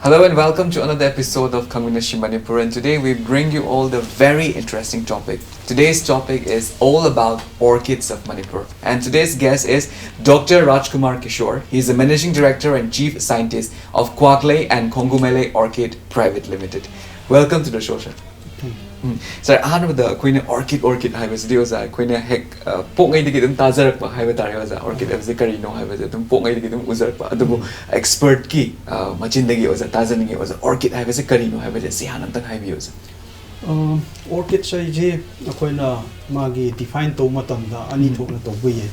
Hello and welcome to another episode of Khangminnasi Manipur, and today we bring you all the very interesting topic. Today's topic is all about orchids of Manipur, and today's guest is Dr. Rajkumar Kishor. He is the Managing Director and Chief Scientist of Kwaklei&Khongumelei Orchid Private Limited. Welcome to the show, sir. Sir, the Queen Orchid Highway Oza, Queen Heck Pongay the Gidim Tazarpa Highway Tarioza, Orchid of Zicarino Highway, Pongay the Gidim Uzarpa, the expert key, Machindagi was a Tazani was Orchid Highway Carino Highway, Sihanatan Highways. Orchid Saiji, Aquina Magi defined Tomatamda, Anitona to Way.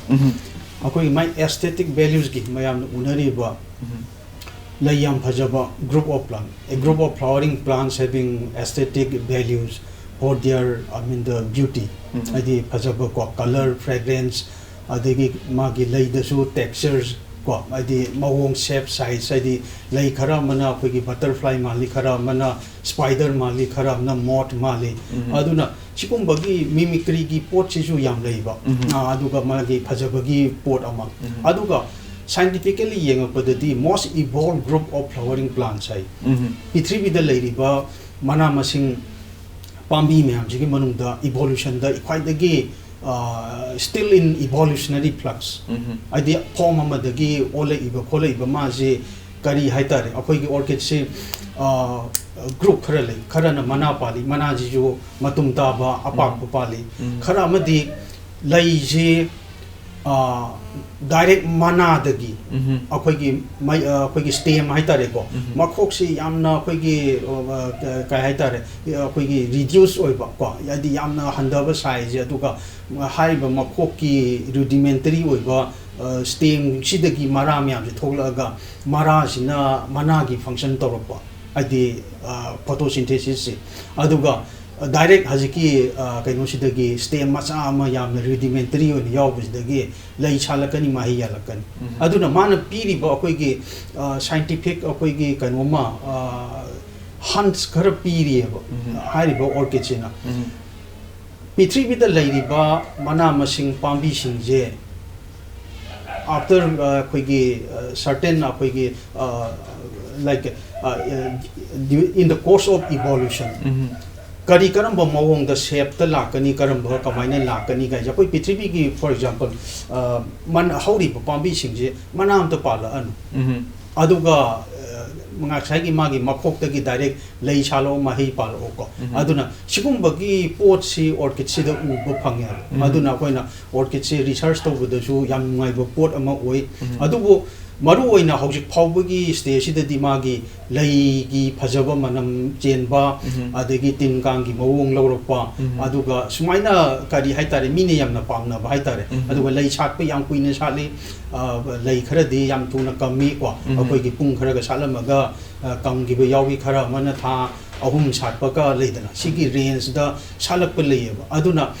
Aqui my aesthetic values give my Unariba. Layam Pajaba group of plants, a group of flowering plants having aesthetic values for their, the beauty. The Pajaba color, fragrance, the Magi lay the zoo textures, the Mawong shape size, the lay Karamana, butterfly mali Karamana, spider mali Karamna, moth mali, Aduna, Chikumbagi, mimicry, port chisu yam labor, Aduga Magi, Pajabagi, port among Aduga. Scientifically, the most evolved group of flowering plants. P3 with the lady, Mana Masing Pambi Mam, Jiggy Manunda, evolution, the quite the gay, still in evolutionary flux. Idea Pomama the gay, Ole Iba, Mazi, Kari Haitare, Akogi orchid say group Karali, Karana Manapali, Manajiju, Matumtaba, Apakupali, Karamadi, Laiji. Direct mana dagi akoigi stem haitare makoksi yamna akoigi kai haitare akoigi reduce oiba ko yadi yamna handaba size aduga haiba makoki rudimentary oiba stem sidagi mara myam je thoglaga mara sina mana gi function torpa adi photosynthesis aduga direct Haziki Kainusidagi, stem Masama Yam, rudimentary on Yobusdagi, Lay Chalakani Mahiyalakan. Aduna Mana Piri Bokogi, scientific Okogi Kanoma, Hunts Karapiri, Haribo Orchidina. P3 with the lady bar, Manama Sing Pambi Sing J. After Quigi, certain Akogi, like in the course of evolution. Kari karamba mawong the shape the lakani karamba kamaina lakani guys apoi P3 for example man hauri pambi singje manam to pala anu aduga mga saigi magi makok tagi direct lay chalo mahi pala oko aduna sigumbagi pot si orchid si da ubo phangya aduna koina orchid si research to budasu yam ngai bo pot ama oi adubu maru oina hojik phawbagi stage da dimagi lay gi phajaba manam chenba adegi tinkang gi mawong lawrokpa aduga sumaina kari haitare mine yamna pamna ba haitare aduga lay chatpa yam kuina sali lay kharadi yam tuna kammi ko akoi gi pung khara ga salamaga kam gi ba yawi khara mana tha ahum chatpa ka leidana sigi range da salak pa leyeba aduna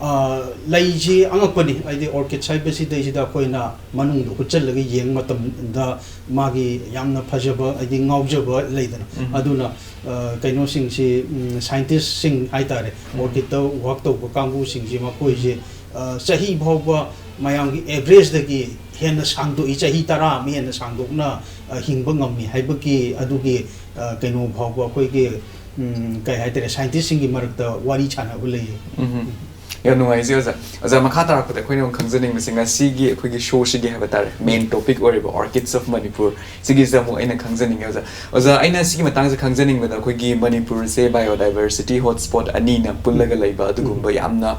Laiji Angapani, I the orchid cybersi da koina manung huchalaga yang matam the magi yamna pajaba, I think Naujaba later. Aduna Kaino sing scientists sing Haitare, orchid wakto Kangu sing Jimakoji, Sahi Boba, Mayangi average the gi, Hen Sandu Ichahitara, me and the Sanduna, Hingbangami, Hibaki, Adugi, Kaino Boba, Koigi, Kai scientists sing Marta, Wari Chana will. No, I see as a Makata, the Queen of Kanzaning missing a Sigi, quick show she gave a main topic or orchids of Manipur. Sigizamo in a Kanzaning as a Ina Simatanga Kanzaning with a quickie Manipur, say biodiversity hotspot Anina, Pulagaleba, the Gumba Yamna,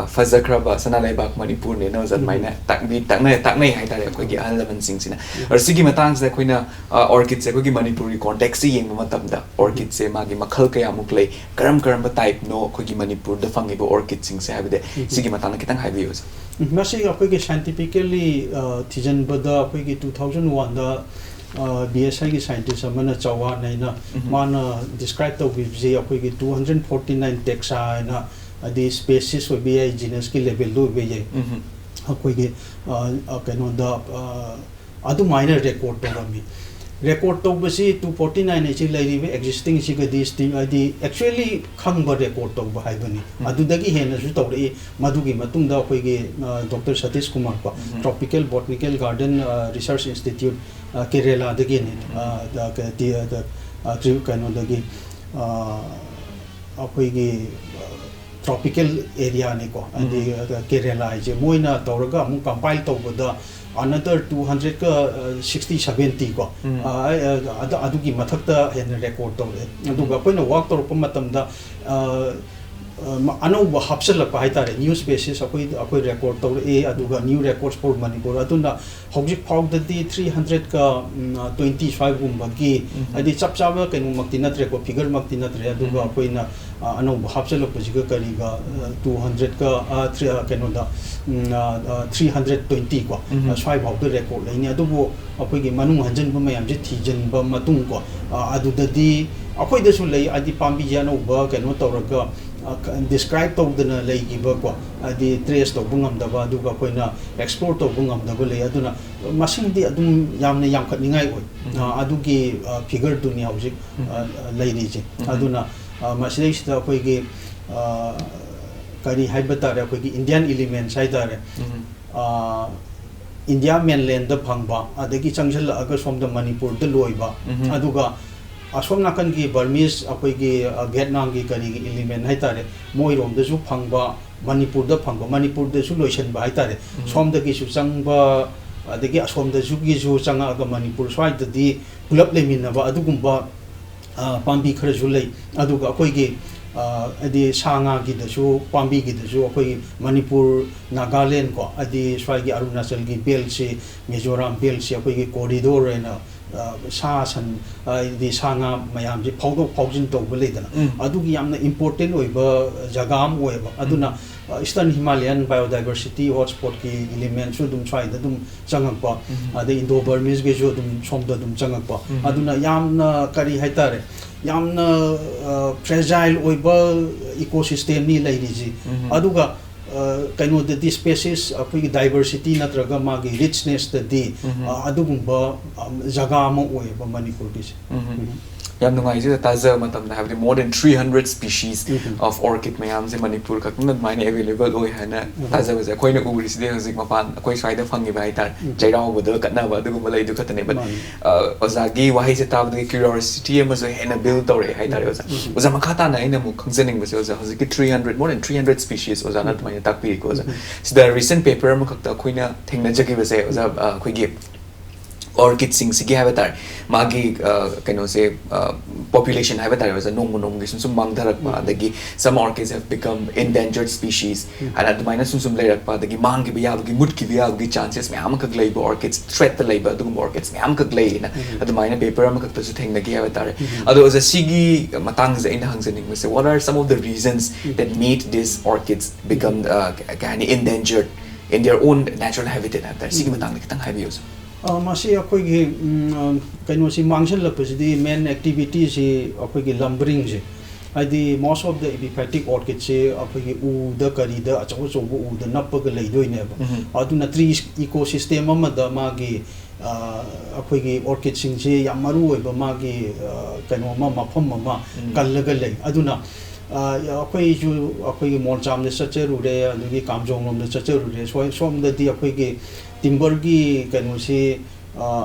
Fazakraba, Sanalebak, Manipur, knows that my Takme, Haitare, Quiggy Alaman sings in or Sigimatans, the Queen orchids, a quickie Manipuri contexti in Matamda, orchids, say Magi Makalka Muklay, Karamba type, no quickie Manipur, the fungible orchid sings. Sige matana kitang high views. Masi akogi scientifically tijan bada akogi 2001 da BSI scientist amana chawa naina mana describe to vibji akogi 249 taxa na the species will be a genus ki level do be akogi kano da adu minor record to me record to basi 249 ne chi lai existing chi ga this thing adi actually khangba record to ba haibani adu dagi hena su to ri madugi matung da khoi ge Dr. Satish Kumar ko Tropical Botanical Garden Research Institute Kerala dagi ne the trip kano dagi khoi ge tropical area ne ko adi Kerala je moina tawraga mu compile to da another 260 70 ko adugi mathakta hen record to aduga koina work to matam da anauba hapsal pa haitare news basis akoi record to aduga new records for Manipur aduna hojik phawda di 300 ka 25 gumba gi adi chap chaba kainu maktinat record figure maktinat re aduga koina anauba hapsal pa jiga kariga 200 ka 3 kainu da 320 ko swai bhaw the record lai ni adubu akoi gi manung hanjan ba mayam je thijan ba matung ko adu da di akoi da su lai adi pambi jana uba kainu tawraga describe to the lay giver ko adi trace to bungam da ba duga koina explore to bungam da le aduna machine di adum yamna yam khat ningai oi adugi figure tu ni hauji lay ri je aduna machine sta koi gi kari haibata ra koi gi Indian element sai da re India mainland da phangba adagi changjal aga som da Manipur da loiba aduga asom nakan ki Burmese akoi ki Vietnam ki kari element haitare moi rom da su phangba Manipur da phangba Manipur da su loisan ba haitare som da ki su changba adagi asom da su ki su changa aga Manipur swai da di pulap le min ba adugumba pambi khara su lei aduga akoi ki adi sanga ki da su pambi ki da su akoi Manipur Nagaland ko adi swai ki Arunachal ki belt se Mizoram belt se akoi ki corridor na sa san di sanga mayam ji phawdo phawjin to bele dana adugi yamna important oiba jagam oiba aduna Eastern Himalayan biodiversity hotspot ki element su dum try da dum changak pa ade Indo Burmese ge jo dum somda dum changak pa aduna yamna kari haitare yamna fragile oiba ecosystem ni lai ji aduga kaino the species apui diversity natraga magi richness the di adugumba jaga ma oi ba Manipur dis yam nungai ji taza matam na have more than 300 species of orchid mayam je Manipur ka kun mine available oi hana taza ba koi na uri side hojik mapan koi swai da phangi ba itar jairao bu da katna ba du malai du katane but ozagi wahi se tab the curiosity ama so hena build tore hai tar oza makhata na ina mu khangjening ba se oza hojik 300 more than 300 species oza na tmai tak pi ko oza the recent paper ma khakta khoina thengna jagi ba se oza khoi gi orchid sing sigi habatar magi kaino se population habatar was a nong sum mangdarak pa dagi some orchids have become endangered species and at the minus sum leirak pa dagi mangi biya gi mutki biya gi chances me am ka glei orchids threat the labor dum orchids me am ka glei na at the minor paper am ka ta su theng nagi habatar ado as a sigi matang za in hangzening se what are some of the reasons that made these orchids become endangered in their own natural habitat habatar sigi matang kitang habiyo masi akoi gi kaino si mangshal la pasidi main activity si akoi gi lumbering je adi most of the epiphytic orchids se akoi gi u da kari da achaw chaw u da nap ga lei doi ne ba aduna tree ecosystem ma da ma gi akoi gi orchid sing se yamaru oi ba ma gi kaino ma phom ma kal ga lei aduna akoi ju akoi gi moncham ne sacheru re adugi kamjong lom ne sacheru re som da di akoi gi timber gi kaino si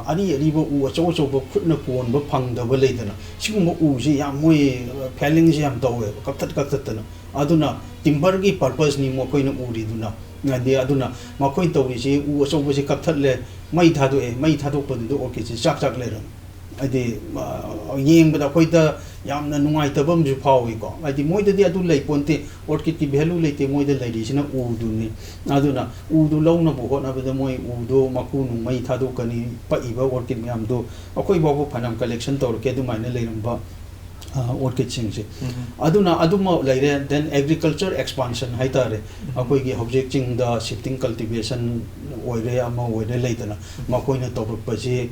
ani ribo u achaw chaw ba khutna kon ba phang da ba leidana sigum u ji yam moi failing ji yam dawe kaptat na aduna timber gi purpose ni mo koina u ri duna ngadi aduna ma koin to ri ji u achaw ba ji kaptat le mai thado pa du okay ji chak le ram adi yeng ba da koi da yamna nungai tabam ju phawi ko adi moi da adu lei ponte orchid ki value leite moi da lei ri sina u du ni aduna u du launa bu ho na ba da moi u do maku nu mai thado kani pa iba orchid myam do akoi ba bo phanam collection tor ke du mai na leiram ba orchid sing se aduna aduma leire then agriculture expansion haitare akoi gi object ching da shifting cultivation oire ama oire leitana makoi na tor pa ji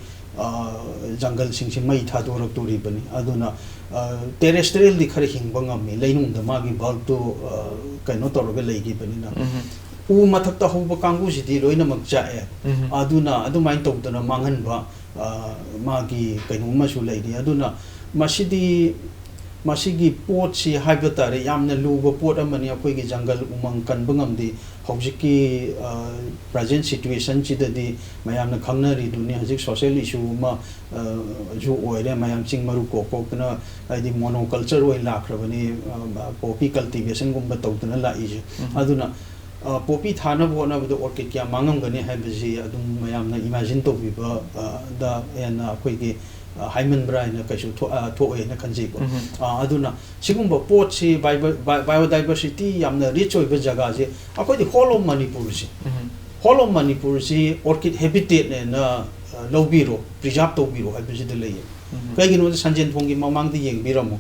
jungle sing se mai thado rak tori bani aduna terrestrial di khare hing bangam mi leinung da magi bulb to kaino tor ga leigi bani na u mathak ta hoba kangu si di loina mak cha e aduna adu main to dana mangan ba magi kainuma su leidi aduna masigi pot si haibetare yamna luba pot amani akoi gi jungle umang kan bangam di hojiki present situation chidadi mayamna khangnari duni hajik social issue ma ju oire mayam chingmaru ko kana adi monoculture oi lakrabani poppy cultivation gumba tawtuna la ije aduna poppy thana bona bu orchid kya mangam gani haibji adum mayamna imagine to biba da ena akoi gi Hyman Brian kaisu to na kanji ko aduna sigumba pot si biodiversity yamna rich oiba jaga je akoi di whole of Manipur si orchid habitat ne na lobiro preserve to biro haibji de lei kai gino sanjen thongi mamang di yeng biramo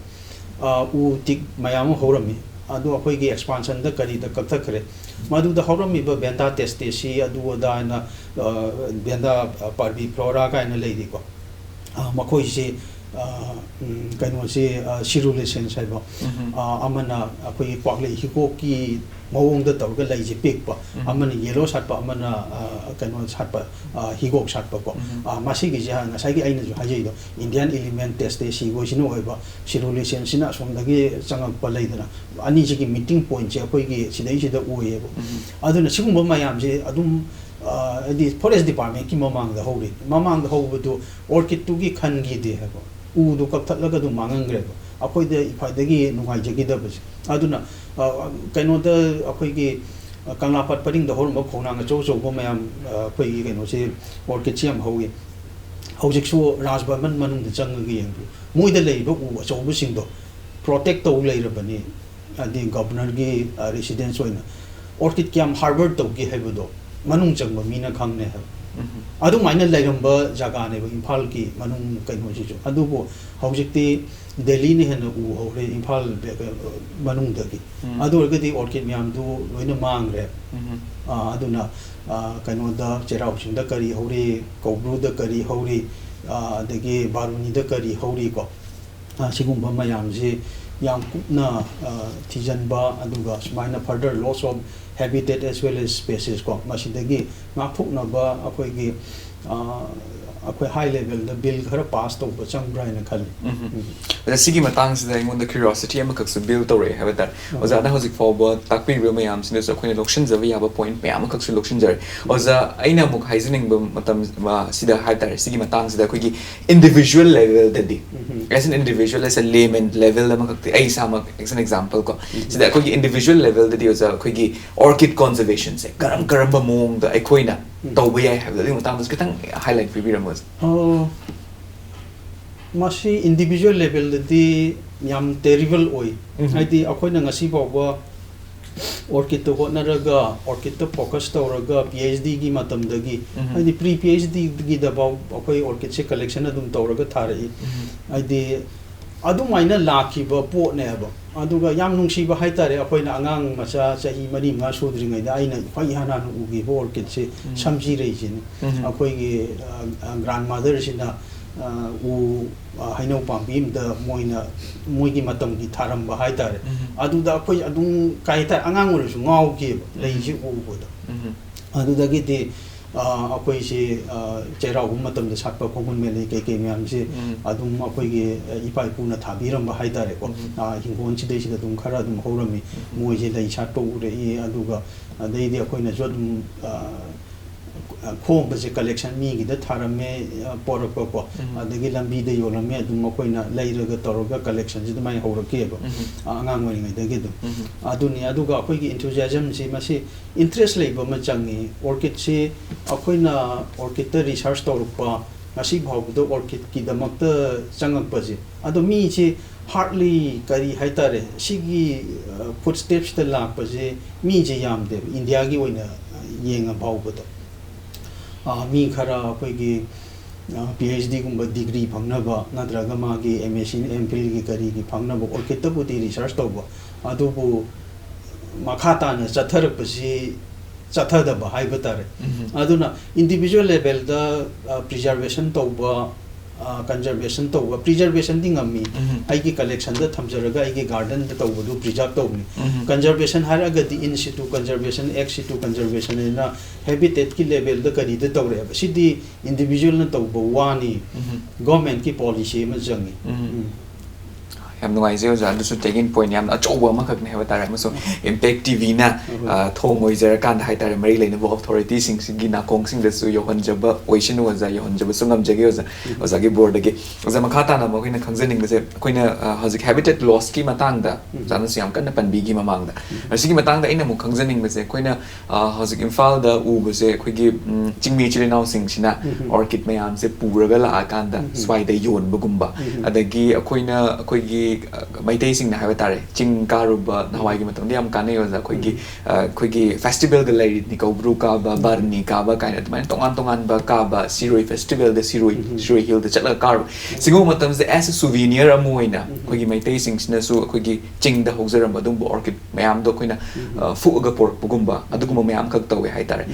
u tik mayam horami adu akoi gi expansion da kari da kakta kare madu da horami ba benda test si adu da na benda parbi flora ka na lei di ko makoi si kaino si circulation saiba amana akoi Kwaklei&Khongumelei ki mawong da tawga lai je pek pa amana yellow sat pa amana kaino sat pa higok sat pa ko masi gi ja na sai gi aina ju hajei do Indian element test si go sino oiba circulation sina som dagi changak pa lai dana ani ji gi meeting point je akoi gi sidai sida uye bo aduna sigumba mayam je adum the forest department ki mamang da hori mamang da hobu do orchid tu gi khan gi de ha u do kap thatla ga do mangang gre akoi de ifai de gi nungai je gi da bus aduna kaino da akoi gi kangla pat paring da hor ma khona nga cho bo mayam akoi gi kaino se orchid chiam hogi hojik su rajbaman manung da chang gi yang moi da lei bo u cho bu sing do protect to lei ra bani adi governor gi residence oina orchid kiam harvard to gi hebu do manung changba mina khangne ha adu maina lairamba jaga ne imphal ki manung kaino ji jo adu bo hojikti delhi ne hena u hore imphal manung da ki adu ga di orchid myam du loina mangre aduna kaino da cherau sing da kari hore kobru da kari hore dagi baruni da kari hore ko sigumba mayam ji yang kupna tijanba aduga smaina further loss of habitat as well as species ko masidagi ngapukna ba akoi gi akoi high level the bill khara pass to ba changbra na khali the sigi matang sida ingon the curiosity am kak su bill to re have that oza da hojik forward takpi real mayam sin so khone loction jawi have a point mayam kak su loction jar oza aina muk haizening ba matam ma sida haitar sigi matang sida khoi gi individual level da di as an individual as a layman level am kak ai sama as an example ko sida khoi gi individual level da di oza khoi gi orchid conservation se karam ba mong da ai khoina to ba ai have the matang kitang highlight fi biram masi individual level di yam terrible oi haidi akoi na ngasi bawa orchid to hotnaraga orchid to focus tawraga PhD gi matam dagi haidi pre PhD gi da baw akoi orchid se collection adum tawraga tharai haidi adu maina lakhi ba po ne ba aduga yam nungsi ba haitare akoi na angang macha chahi mani nga sudri ngai da aina phai hana nu gi bo orchid se samji rei jin akoi gi grandmother sina u haino pambim da moigi matam gi tharam ba haitare adu da akoi adung kai ta angang ur su ngau gi lei ji u bo da adu da gi de akoi se cherau matam da sakpa Khongumelei ke myam se adum akoi gi ipai puna thabiram ba haitare ko hingon chi dei si da dum khara dum horami moi je lei chat to ure e aduga dei de akoi na jo dum khom ba je collection mi gi da tharame porok ko adagi lambi de yolame adum akoi na leiraga toroga collection ji mai horake ba angang wari ngai da gi dum aduni aduga akoi gi enthusiasm si masi interest lei ba ma changi orchid se akoi na orchid ta research torpa ngasi bhaw do orchid ki damak ta changak pa ji adu mi chi hardly kari haitare sigi footsteps ta lak pa ji mi je yam de India gi oina yenga bhaw ba do mi khara akoi gi PhD gumba degree phangna ba nadraga ma gi MSc MPhil gi kari gi phangna ba orchid ta bu research to ba adu bu makhata na chathar pa ji chathada ba hai batare aduna individual level da preservation to ba conservation to preservation thing ami aigi collection da thamjaraga aigi garden da tawdu preserve tawni conservation haraga di in situ conservation ex situ conservation na habitat ki level da kari da tawre sidi individual na tawbo wani government ki policy ma jangi yam nuai zeo za du taking point yam achoba ma khak ne ha ta ra so impact tv na thong oi zer kan hai ta mari le na authority sing gi na kong sing da su yo han jaba oisin wa za yo han jaba sungam jage za gi board ge za ma khata na ma koina khangjaning ba se koina hazik habitat loss ki matang da za na siam kan na pan bi gi mamang da sigi matang da ina mu khangjaning ba se koina hazik imphal da u ba se khoi gi chingmi chile naw sing sina orchid mayam se puraga la kan da swai da yon ba gumba adagi koina khoi gi Maitai sing na hawa tare ching karuba na hawai gi matam diam kane yo za khoi gi festival ga lai ni ko bru ka ba barni ka ba kaina tman tongan ba ka ba siroi festival da siroi hill da chatla kar singo matam ze as a souvenir amoina khoi gi maitai sing na su khoi gi ching da hogzaram adum bo orchid mayam do khoina fu ga por pugumba aduguma mayam khak tawe hai tare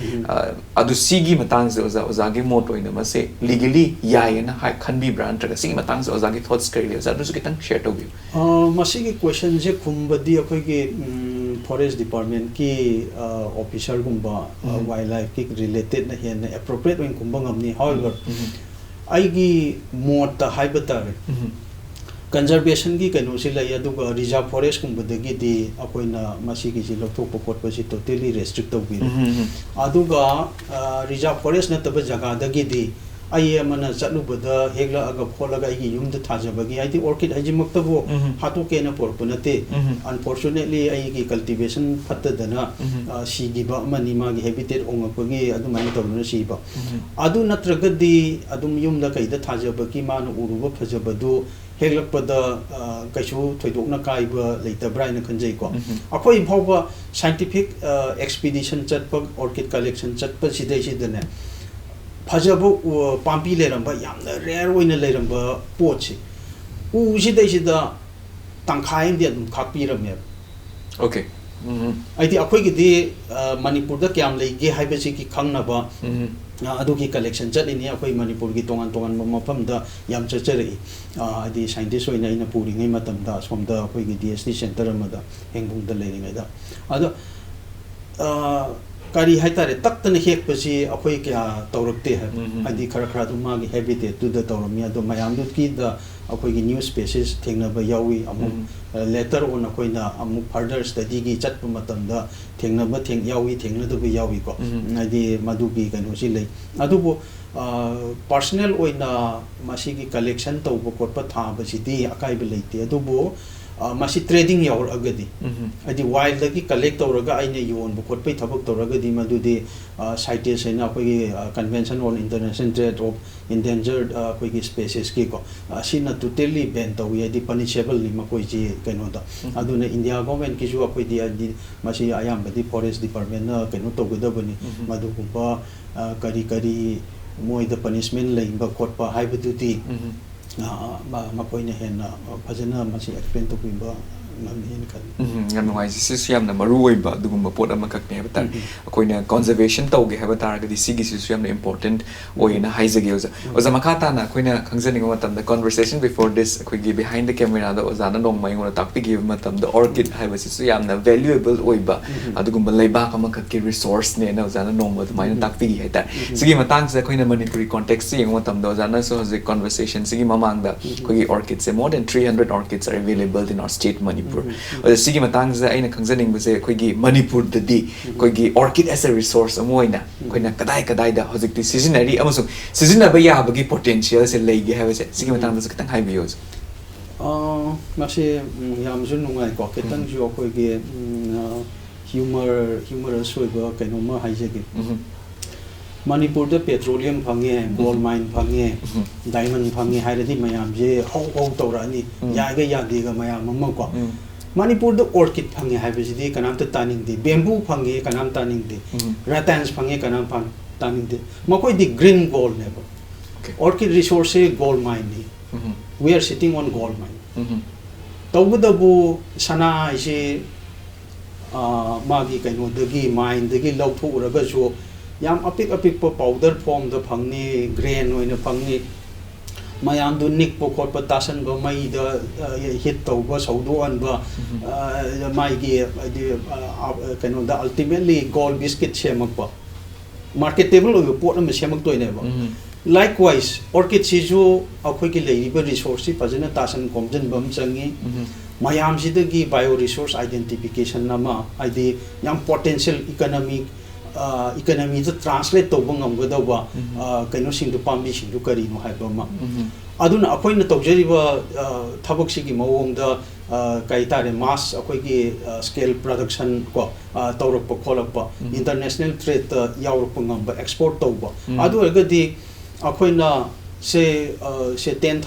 adu sigi matang ze oza gi mot oina ma se legally yai na hai khanbi brand tra sigi matang ze oza gi thoughts kari le za du su kitang share to masigi question je kumbadi akhoi ki forest department ki officer gumba wildlife ki related na hen appropriate when kumba ngamni however aigi mot ta haibatare conservation ki kanu si lai aduga reserve forest kumbadagi di akoina masigi si lokthok potpa si totally restrict to bi aduga reserve forest na taba jaga dagi di ai amana chatlu bada hegla aga khola ga gi yum da thajabagi ai di orchid ai jimak tabo hatu ke na porpunate unfortunately ai gi cultivation fatta dana si gi ba mani ma gi habitat ongapagi adu mai tawna si ba adu natragadi adum yum da kai da thajabagi ma na uruba phajabadu heglak pada kaisu thoidokna kai ba leita brain khanjai ko akoi phawba scientific expedition chatpa orchid collection chatpa sidai sidane Fajabu Pampi Leramba, Yam, the rare winner Leramba, Pochi. U Shida Tankai Indian Kapiram. Okay. I think a quick day Manipur the Kamley, Gay Hibasiki Kangnaba, Aduki collection, Jet in Yakoi Manipur, Gitongan Tongan Mapam, the Yam Chacheri, the scientist in a pooling Matam Das from the Quiggy DST Center, Mother, Hangboom the Lady Meda. Other Kari haitare taktan hek pasi akhoi kya tawrakte hai adi khara khara tu ma gi habitat tu da tawramia do mayam du ki da akhoi gi new species thengna ba yawi amu later on akhoi na amu further study gi chat pa matam da thengna ba theng yawi thengna du ba yawi ko adi madu gi kanu si lei adu bo personal oina masi gi collection to bo kot pa tha ba si di akai ba leite adu bo masi trading yaur agadi adi wild ki collect tawraga aine yon bu khot pai thabak tawraga di madu de citation na koi convention on international trade of endangered koi species ki ko asina totally ban tawi adi punishable ni makoi ji keno da aduna india government ki ju koi di adi masi ayam badi forest department na keno tawgada bani madu kumpa kari moi the punishment lai ba khot pa haibadu ti makoina hen fazana masi explain to bimba ngam kan ngam ngai si siam na marui ba dugumba pot ama kak ne batar akoina conservation tawge ha batar ga di sigi si siam na important oina haizage oza makata na akoina khangjaning matam the conversation before this akoi gi behind the camera da oza na nong mai ngona takpi gi matam the orchid ha ba si siam na valuable oiba adugumba leiba kama kak ki resource ne na oza na nong ma mai na takpi gi haita sigi matang sa akoina manipuri context si matam da oza na so the conversation sigi mamang da koi orchids more than 300 orchids are available in our state Manipur sigi matang za aina khangjaning base khoigi Manipur da di khoigi orchid as a resource amoina khoina kadai da hojikti seasonary amasung seasonal ba ya bagi potential se leige ha base sigi matang da kitang hai bios mase yam jun nungai ko ketang jo khoigi humorous oiba kainoma haijege Manipur da petroleum phange gold mine phange diamond phange hairadi mayam je hau tawrani yaga yadi ga mayam mamma ko Manipur da orchid phange haibajidi kanam ta taning di bamboo phange kanam taning di rattans phange kanam taning di makoi di green gold never orchid resource gold mine ni we are sitting on gold mine tawdabu sana ise magi kaino dagi mine dagi lawthu uraga jo yam apik pa powder form the phangni grain oina phangni mayam do nick po khot pa tasan ba mai da hit to ba saudo an ba mai gi kano da ultimately gold biscuit chemak ba marketable go pot am chemak toy ne ba likewise orchid sizu akhoi ki lei ba resource pajana tasan komjen bam changi mayam sidagi bio resource identification nama id yam potential economy to translate to bangam gadawa kaino sing to pambi sing to kari no haiba ma aduna akhoi na tawjariba thabak sigi mawong da kai tare mass akhoi ki scale production ko tawrak pa kholak pa international trade yawrak pa ngam ba export to ba adu agadi akhoi na say $10,000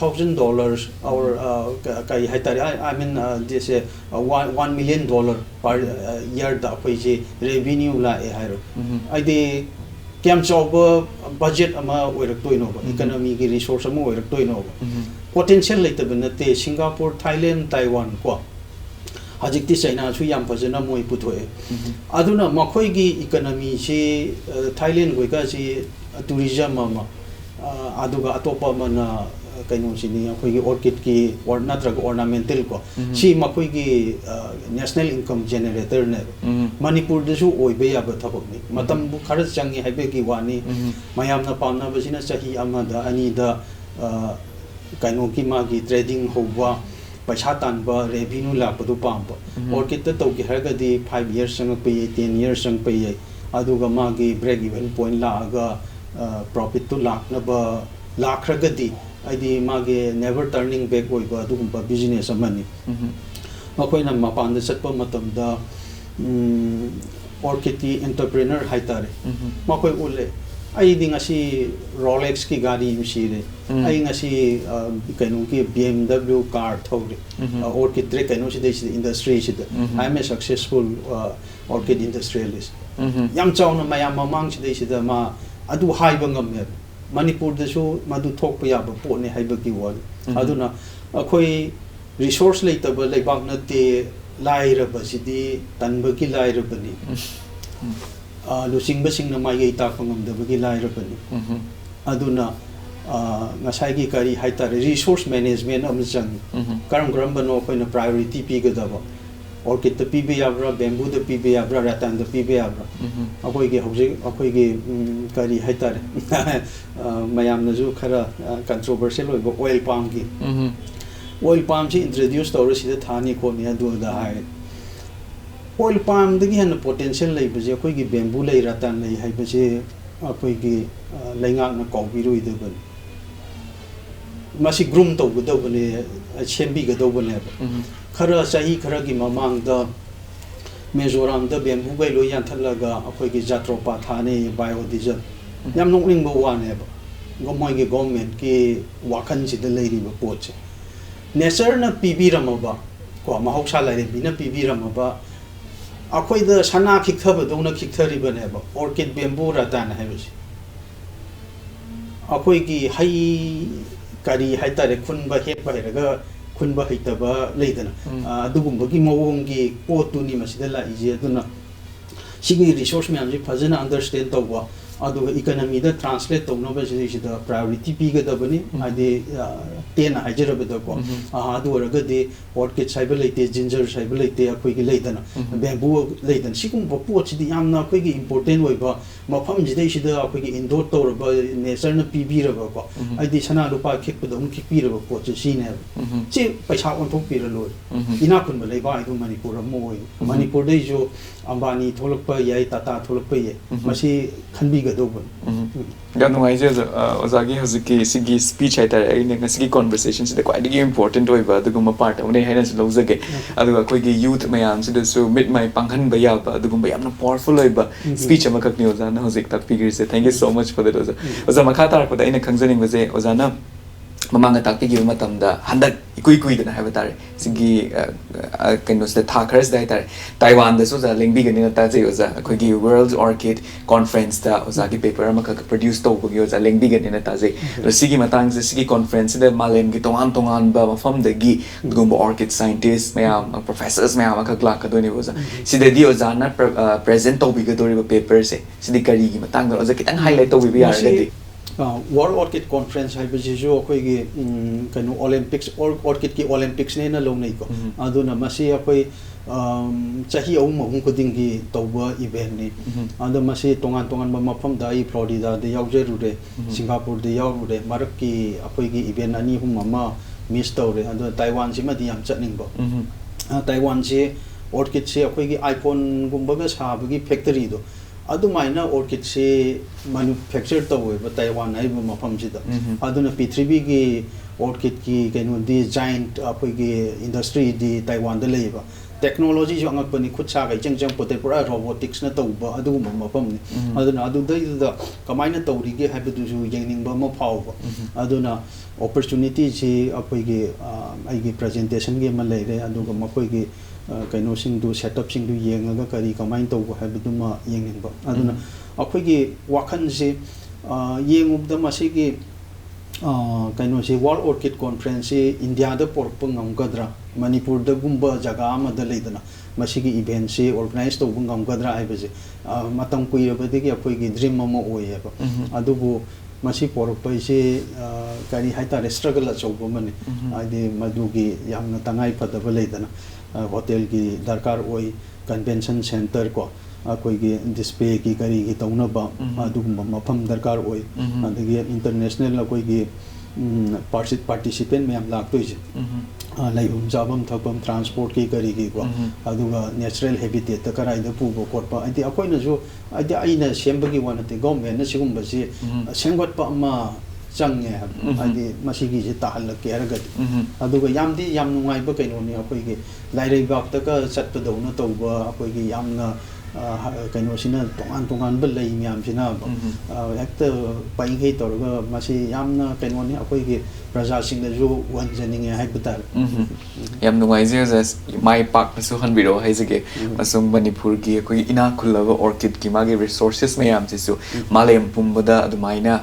or kai haitari I mean this $1 million per year da koi je revenue la e hairo ide kem job budget ama oirak toino economy gi resource ama oirak toino potential later benate Singapore Thailand Taiwan ko hajikti China chu yam phajana moi puthoe aduna makhoi gi economy chi Thailand goi ka chi tourism ama aduga atopa mana kaino sini akhoi gi orchid ki or natrag ornamental ko si makhoi gi national income generator ne Manipur da su oi be ya ba thapok ni matam bu khara changi haibe gi wani mayam na pamna basina chahi amada ani da kaino ki ma gi trading howa paisa tan ba revenue la padu pam ba orchid ta to gi harga di 5 years sang pe 10 years sang pe aduga ma gi break even point la ga profit to lakh na ba lakh ragadi id mage never turning back oi ba dugum ba business amani makoi na mapan da satpa matam da orchid entrepreneur haitare makoi ule ai ding asi Rolex ki gari usire ai ngasi kaino ki BMW car thori orchid tre kaino si dei industry si I am a successful orchid industrialist yam chawna mayam mamang si dei si da ma adu haiba ngam Manipur da su madu thok pa ya ba po ne haiba ki wal aduna akhoi resource later ba leibak na te laira ba sidi tanba ki laira ba ni lusing ba sing na mai ta phangam da ba ki laira ba ni aduna ngasai gi kari haita resource management am jang karam ba no khoi na priority pi ga da ba orchid the PB abra bamboo the PB abra rattan the PB abra akoi ge hojik akoi ge kari haitare mayam na ju khara controversial oi oil palm gi oil palm ji introduce tawra sida thani ko ne adu da hai oil palm de gi han potential lei ba je akoi ge bamboo lei rattan lei hai ba je akoi ge laingak na ko bi roi de ban masi groom to go do ne chembi ga do ne khara sahi khara gi mamang da Mizoram da bamboo bai lo yan thalaga akhoi gi jatropa thane biodiesel yam nokling bo wa ne ba gomoi gi government ki wakhan si da leiri ba poche nature na pb ram ba ko mahausa lai bi na pb ram ba akhoi da sana khik thaba do na khik thari ba ne ba orchid bamboo ratan ha bi akhoi gi hai kari hai tare khun ba het ba ga khun ba hita ba leidana adugum ba gi mawong gi pot tu ni masida la ije aduna sigi resource me amji phajana understand to ba aduga economy da translate to no ba ji da priority pi ga da bani ade ten hajara ba da ko adu ra ga de orchid cyber leite ginger cyber leite akoi gi leidana bamboo leidana sigum ba pot ji yamna akoi gi important oi ba mafam ji dei shi da akoi gi indoor to ra ba nature na pi bi ra ba ko ade sana lupa khik pa da un khik pi ra ba ko ji ne chi paisa on thok pi ra lo ina kun ba lei ba ai du Manipur mo Manipur dei jo ambani tholak pa yai tata tholak pa ye masi khanbi ga do ban gan ngai je ozagi haziki sigi speech hai tare ai ne ngasigi conversation sida quite important oi ba duguma part one hai na lo zage aduga koi gi youth mayam sida so mid mai panghan ba ya ba duguma yamna powerful oi ba speech ama kak ni oza na hozik tak figure se thank you so much for that oza makha tar pa da ina khangjaning ba je oza na mamanga takpi gi matam da handak ikui da na ha tare sigi kaino sta thakars da tare Taiwan da so za lingbi ga ni ta je oza khoi gi world orchid conference da oza gi paper ama ka produce to gi oza lingbi ga ni ta je sigi matang se sigi conference da malem gi tongan ba mafam da gi gumbo orchid scientists mayam professors mayam ka kla ka do ni oza sida di oza na present to bi ga do ri paper se sidi kari gi matang da oza kitang highlight to bi ya ga di World Orchid Conference haibasisu akhoi kaino Olympics Orchid ki Olympics ne na longnei ko aduna masi akhoi chahi ahum khuding ki tawba event ni anda masi tongan tongan mafam da I Florida de yaujerure Singapore de yaurure marak ki akhoi ki event ani hum ama miss tawre anda Taiwan sima di yam chatning ba Taiwan se Orchid se akhoi ki iPhone gumba ga sabagi factory do adumaina Orchid se manufacture tawwe ba Taiwan ai ba mafam sida aduna P3B ki Orchid ki kaino di giant akhoi ki industry di Taiwan da leiba technology jo angak pani khutsa ga jeng pote pura robotics na tawba adu mafam ni aduna adu dai da kamaina tawri ge haibadu ju yengning ba ma phau ba aduna opportunity ji akhoi ki ai gi presentation ge ma leire adu ga makhoi gi kaino sing du setup sing du yengaga kari kamain tawba haibadu ma yengning ba aduna akhoi gi wakhan ji yengub da masi gi kaino si World Orchid Conference India da porpa ngamgadra Manipur da gumba jaga ama da leidana masi gi event se organize to ngamgadra haibase matam kuirabadi gi akhoi gi dream ama oye ba adubu masi porpa se kari haita struggle achauba mani adi madugi yamna tangai padaba leidana hotel ki darkar oi convention center ko akhoi gi display ki kari gi tauna ba adugumba mafam darkar oi adagi international akhoi gi participant mayam laktoi je laihum jabam thapam transport ki kari gi ko aduga natural habitat ta karai da pu bo korpa adi akhoi na jo adi aina sembagi wanate government na sigumba si senggot pa ma change adi masigi je tahal ke araga aduga yamdi yam nungai ba kaino ni akhoi gi lairei bak ta ka chat pa dona tawba akhoi gi yamna kaino sina tongan ba lei myam sina hekta paingai torga masi yamna kaino ni akhoi gi praja sing da jo wanjaning hai butar yam nungai je mai pak su hanbiro haisege masung Manipur gi akhoi ina khulaba orchid ki magi resources mayam sisu malem pumbada adumaina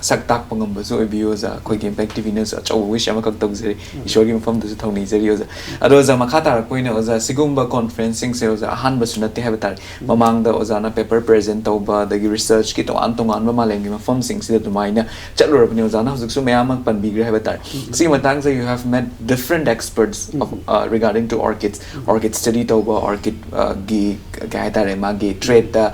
saktak pangam basu ebio za akhoi gi effectiveness achaw wish ama kak tawjeri Kishor gi mafam du su thawni jeri oza ado za makhata koina oza sigumba conferencing se oza ahan basu nate habatar mamang da ozana paper present tawba dagi research ki tongan tongan ba malem gi mafam sing sida dumaina chalurabni ozana huzuk su mayam pan bigre habatar si matang sa you have met different experts of regarding to orchid study tawba orchid gi ga tare magi trade da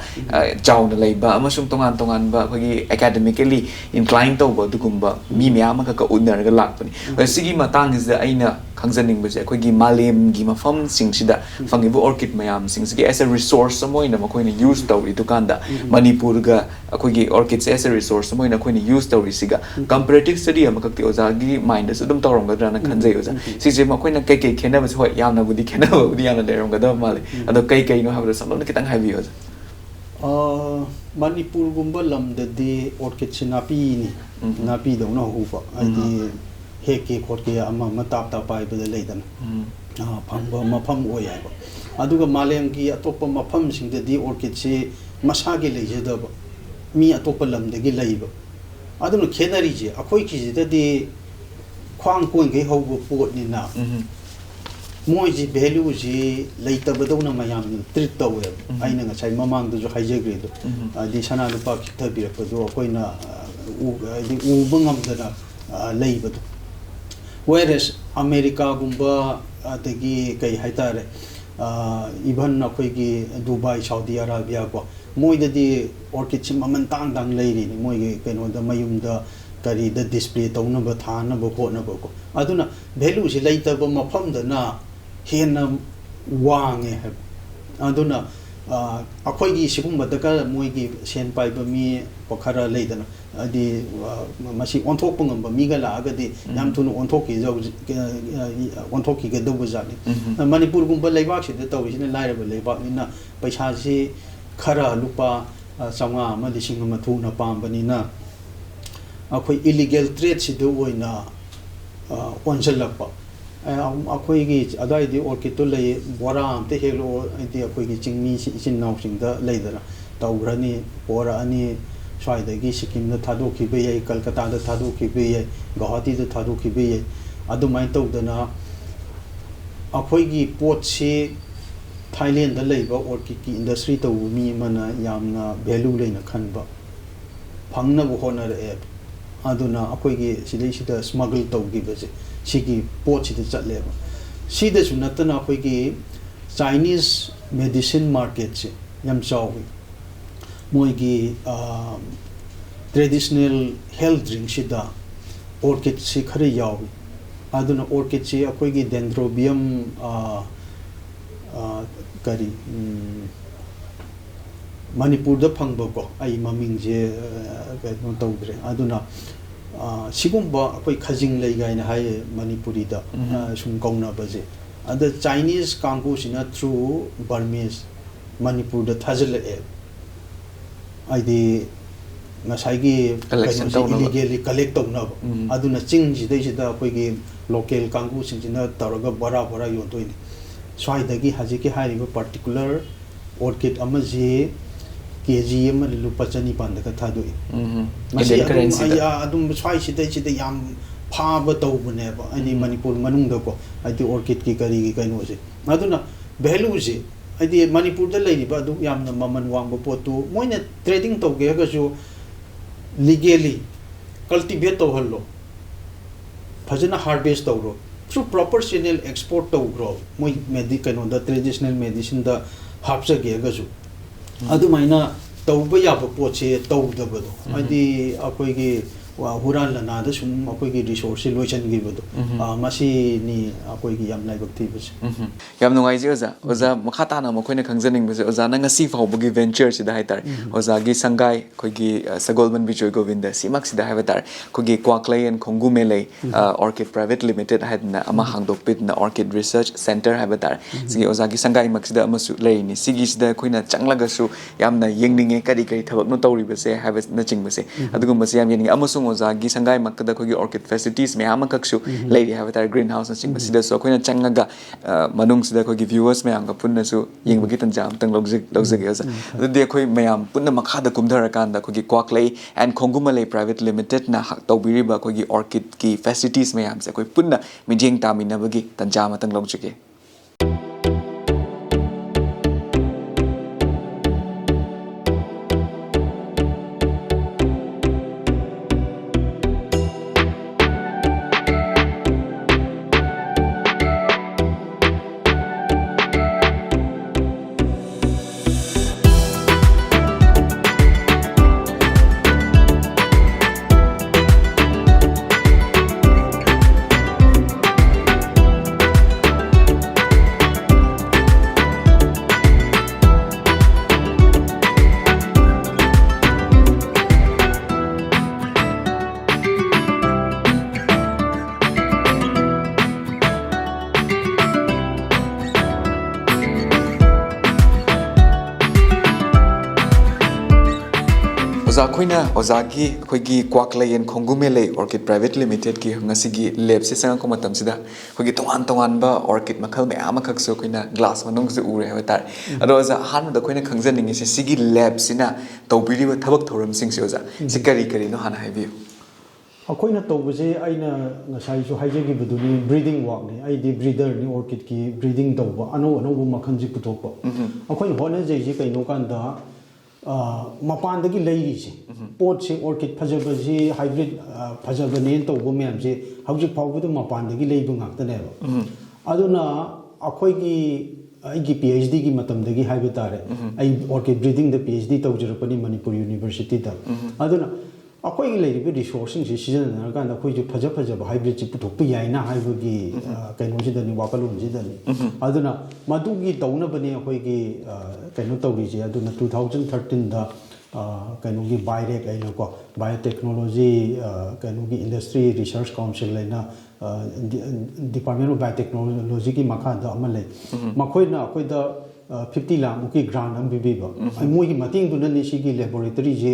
chauna leiba amasung tongan tongan ba khagi academically inclined tawba dugumba mi mayam ka unar ga lakpani sigi matang is da aina khangjaning ba je khagi malem gi mafam sing sida fangibu orchid mayam sing sigi as a resource samoina makoina use tawri dukanda Manipur ga akhagi orchids as a resource samoina koina use tawri siga comparative study amakakti oza gi mind as dum tawrong gadra na khanjai oza sije makoina kai kai khena ba hoi yamna budi khena budi yamna derom gada male ado kai kai no habra samna kitang habi oza Manipur gumba lam da de orchid sinapi ni napi da no huwa adi heke khotke ama matap ta pai ba leidan phangba mafam oi ai ba aduga malem gi atopa mafam sing da di orchid se masage leijada ba mi atopa lam da gi leiba aduna khenari je akhoi ki je da di khwang koin ge hobo pot ni na moi ji value ji leita ba dona mayam treat tawe aina nga chai mamang du jo haijegre do di sana lu pa ki thabi ra do koina u bangam da leiba do whereas America gumba adagi kai haitare even akhoi gi Dubai Saudi Arabia ko moi da di orchid sim aman tang dang leiri ni moi gi kaino da mayum da kari da display tawna ba thana ba ko na ba ko aduna value si leita ba mafam da na hena wange ha aduna akhoi gi sigum ba da ka moi gi sen pai ba mi pokhara leidana adi masi onthok pangam ba mi ga la ga di yam thunu onthok ki jau onthok ki ga do ba ja ni Manipur gum ba leibak si da taw si na lai ba leibak ni na paisa si khara lupa changa ma lising ma thu na pam ba ni na akhoi illegal trade si do oina onjalak pa akhoi gi adai di orchid to lei bora am te helo adi akhoi gi chingmi si chin naw sing da leidara tawrani bora ani swai da gi sikim na thado ki be ai Kolkata da thado ki be ai Guwahati da thado ki be ai adu mai taw da na akhoi gi pot si Thailand da leiba orchid ki industry taw mi mana yamna value leina khanba ꯐꯪꯅꯕ ꯍꯣꯠꯅꯔꯛꯑꯦ ꯑꯗꯨꯅ ꯑꯩꯈꯣꯏꯒꯤ ꯁꯤꯗꯩꯁꯤꯗ ꯁ꯭ꯃꯒꯜ ꯇꯧꯈꯤꯕꯁꯦ ꯁꯤꯒꯤ ꯄꯣꯠꯁꯤꯗ ꯆꯠꯂꯦꯕ ꯁꯤꯗꯁꯨ ꯅꯠꯇꯅ ꯑꯩꯈꯣꯏꯒꯤ Chinese medicine ꯃꯥꯔꯀꯦꯠꯁꯦ ꯌꯥꯝ ꯆꯥꯎꯋꯤ ꯃꯣꯏꯒꯤ ꯇ꯭ꯔꯦꯗꯤꯁꯅꯦꯜ ꯍꯦꯜꯊ ꯗ꯭ꯔꯤꯡꯁꯤꯗ ꯑꯣꯔꯀꯤꯗꯁꯤ ꯈꯔ ꯌꯥꯎꯋꯤ aduna orchid chi akoi gi dendrobium kari Manipur da phangba ko ai maming je no tawdre aduna sigumba akoi khajing lei gai na hai Manipuri da sum kauna baje ada Chinese kangku sina through Burmese Manipur da thajal e ai di ngasai illegally collect tawna aduna ching ji dei da akoi gi local kangku sing jina taraga bara bara yontoini swai dagi haji ki hari particular orchid amaji kg ama lupa chani panda ka thadoi masi adum swai sidai yam phaba tawbune ba ani Manipur manung da ko adi orchid ki kari ki kaino je aduna value je adi Manipur da lei ba adu yamna maman wang bo potu moina trading to ge ga ju legally cultivate to hallo fajana harvest to through proper channel export to grow moi medical the traditional medicine da hapsa ge ga ju adu maina tawba ya ba poche tawdabado adi akoi gi huran lana da sum akoi gi resource loisan gi bodo masi ni akoi gi yam laibak thi bus yam nungai ji oza makhata na makoi na khangjaning bus oza na ngasi fawbu gi venture si da haitar oza gi sangai koi gi sagolban bijoy govinda simak si da haitar koi gi Kwaklei&Khongumelei orchid private limited hadna ama hangdok pit na orchid research center haitar sigi oza gi sangai maksida amasu lei ni sigi sida koi na changlaga su yamna yengninge kari kari thabak no tawri base haiba na chingbase adugum base yam yening amasung oza gi sangai makda koi gi orchid facilities me ama kaksu lei haitar greenhouse na chingba so koi na changaga manung sida koi gi viewers me anga punna su yengbagi tanjam tang logjage oza adu koi mayam punna makhada kumdhara kanda koi gi Kwaklei&Khongumelei private limited na tawbiriba koi gi orchid ki facilities mayam se koi punna mijeng tamina bagi tanjam tang logjage oza khoina ozagi khoigi Kwaklei&Khongumelei orchid private limited ki ngasigi lab se sanga ko matam sida khoigi tongan ba orchid makhal me ama khak so khoina glass manung se ure haitar ado oza han da khoina khangjaning se sigi lab sina tawbiri ba thabak thoram sing se oza sikari kari no hana haibi akoina tawbase aina ngasai so haijegi buduni breeding work ni ai di breeder ni orchid ki breeding tawba ano bu makhan ji putokpa akoina hona jei ji kaino kan da mapandagi leirisi pot se orchid phajabaji hybrid phajabane tawbo myam je hawjik phawbu mapandagi leibu ngakta ne aduna akoi gi ai gi PhD gi matam dagi haiba tare ai orchid breeding da PhD tawjirapani Manipur University da aduna akoi gi leiribe resourcing se season na kan da khoi ju phajaba hybrid chi puthokpa yaina haiba gi kaino ji da ni wakalun ji da ni aduna madu gi tawna bani akoi gi kaino tawri je aduna 2013 da kaino gi BIREC aina ko biotechnology kaino gi industry research council laina department of biotechnology ki makha da amalai makhoi na akoi da 50 lakh muki grant am bibiba ai moi gi mating du nan si gi laboratory je